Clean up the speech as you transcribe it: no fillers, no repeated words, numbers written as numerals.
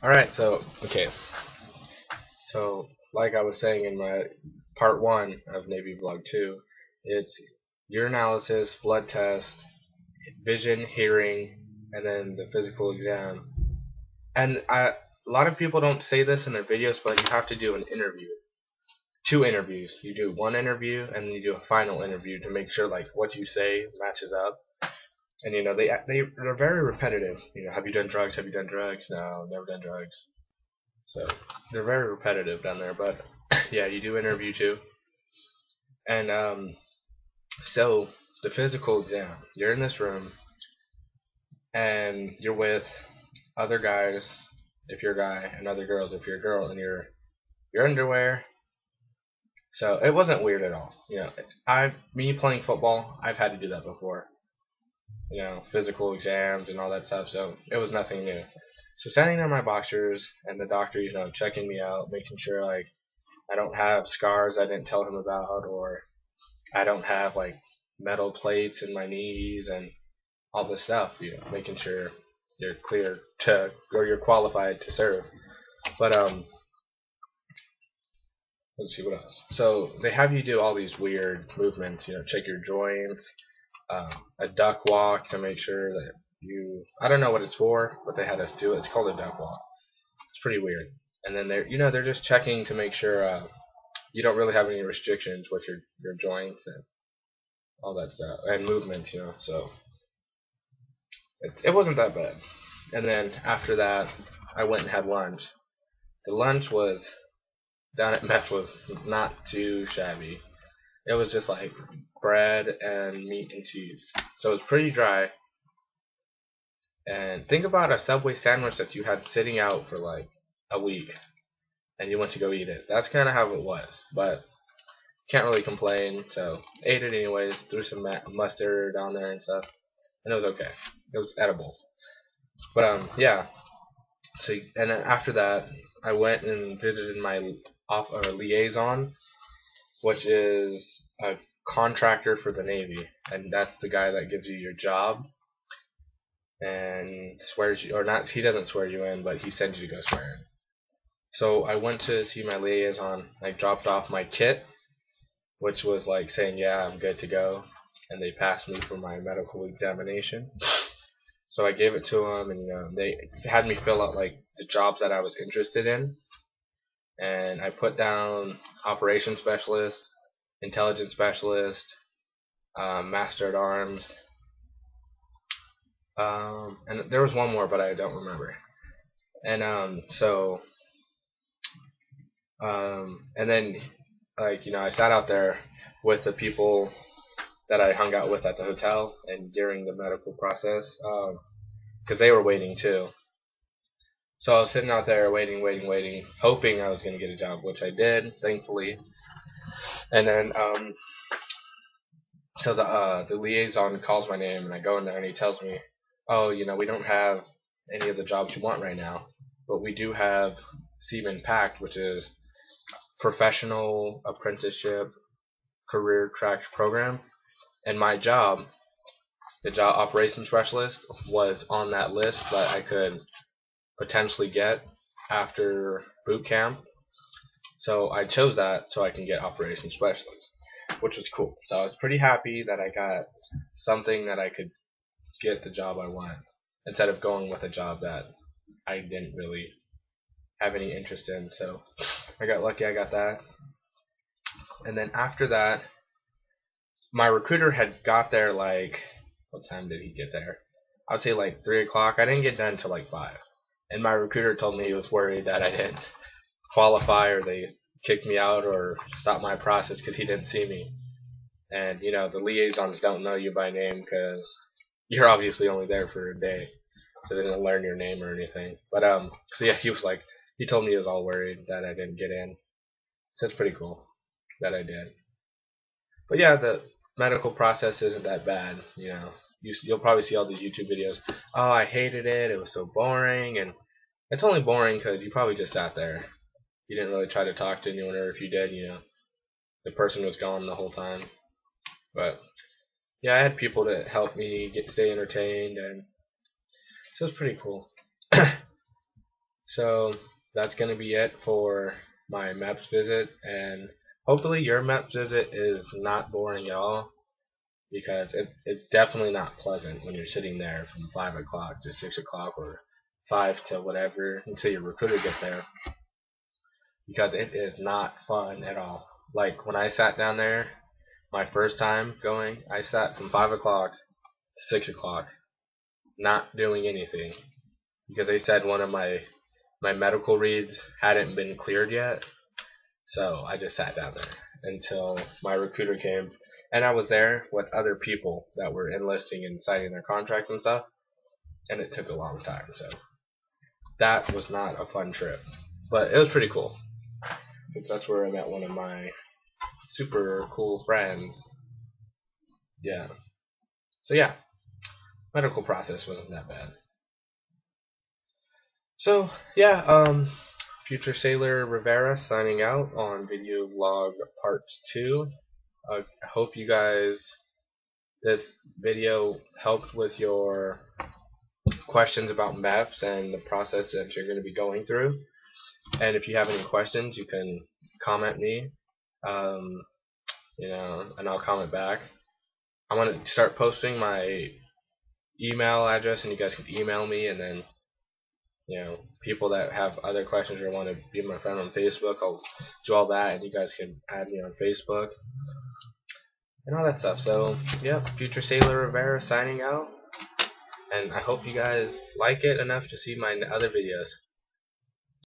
Alright, so like I was saying in my part one of Navy Vlog 2, it's urinalysis, blood test, vision, hearing, and then the physical exam. And a lot of people don't say this in their videos, but you have to do an interview. Two interviews. You do one interview and then you do a final interview to make sure like what you say matches up. And they're very repetitive. Have you done drugs? Have you done drugs? No, never done drugs. So they're very repetitive down there. But yeah, you do interview too. And so the physical exam, you're in this room and you're with other guys if you're a guy and other girls if you're a girl in your underwear. So it wasn't weird at all. Me playing football, I've had to do that before. Physical exams and all that stuff. So it was nothing new. So standing there in my boxers and the doctor, checking me out, making sure like I don't have scars I didn't tell him about, or I don't have like metal plates in my knees and all this stuff. Making sure you're clear to or you're qualified to serve. But let's see what else. So they have you do all these weird movements. Check your joints, a duck walk to make sure that I don't know what it's for, but they had us do it. It's called a duck walk. It's pretty weird. And then they're just checking to make sure you don't really have any restrictions with your joints and all that stuff and movements. So it wasn't that bad. And then after that, I went and had lunch. The lunch was down at Meps was not too shabby. It was just like bread and meat and cheese. So it was pretty dry. And think about a Subway sandwich that you had sitting out for like a week and you went to go eat it. That's kind of how it was. But can't really complain. So ate it anyways. Threw some mustard on there and stuff. And it was okay. It was edible. But yeah. So and then after that, I went and visited my liaison, which is a contractor for the Navy, and that's the guy that gives you your job and swears you, or not. He doesn't swear you in, but he sends you to go swear in. So I went to see my liaison. I dropped off my kit, which was like saying, yeah, I'm good to go, and they passed me for my medical examination. So I gave it to them, and they had me fill out like the jobs that I was interested in, and I put down operations specialist, intelligence specialist, master at arms, and there was one more, but I don't remember. And and then I sat out there with the people that I hung out with at the hotel and during the medical process, because they were waiting too. So I was sitting out there waiting, hoping I was going to get a job, which I did, thankfully. And then so the liaison calls my name, and I go in there, and he tells me, "Oh, we don't have any of the jobs you want right now, but we do have Seaman Pact, which is professional apprenticeship career track program, and my job, the job operations specialist, was on that list that I could potentially get after boot camp. So I chose that so I can get operations specialist, which was cool. So I was pretty happy that I got something that I could get the job I wanted instead of going with a job that I didn't really have any interest in. So I got lucky, I got that. And then after that, my recruiter had got there like, what time did he get there? I would say like 3 o'clock. I didn't get done until like 5. And my recruiter told me he was worried that I didn't qualify or they kicked me out or stopped my process because he didn't see me. And the liaisons don't know you by name because you're obviously only there for a day, so they didn't learn your name or anything. But so yeah, he told me he was all worried that I didn't get in. So it's pretty cool that I did. But yeah, the medical process isn't that bad. You'll probably see all these YouTube videos. Oh, I hated it. It was so boring, and it's only boring because you probably just sat there. You didn't really try to talk to anyone, or if you did, the person was gone the whole time. But yeah, I had people to help me stay entertained, and so it's pretty cool. So that's going to be it for my Meps visit, and hopefully your Meps visit is not boring at all, because it's definitely not pleasant when you're sitting there from 5 o'clock to 6 o'clock or 5 to whatever until your recruiter gets there, because it is not fun at all. Like when I sat down there my first time going, I sat from 5 o'clock to 6 o'clock not doing anything because they said one of my medical reads hadn't been cleared yet. So I just sat down there until my recruiter came, and I was there with other people that were enlisting and signing their contracts and stuff, and it took a long time. So that was not a fun trip, but it was pretty cool. Because that's where I met one of my super cool friends. Yeah. So yeah, medical process wasn't that bad. So yeah, Future Sailor Rivera signing out on video log part 2. I hope you guys this video helped with your questions about maps and the process that you're going to be going through. And if you have any questions, you can comment me, um, and I'll comment back. I'm going to start posting my email address, and you guys can email me, and then people that have other questions or want to be my friend on Facebook, I'll do all that, and you guys can add me on Facebook and all that stuff. So, yeah, Future Sailor Rivera signing out, and I hope you guys like it enough to see my other videos.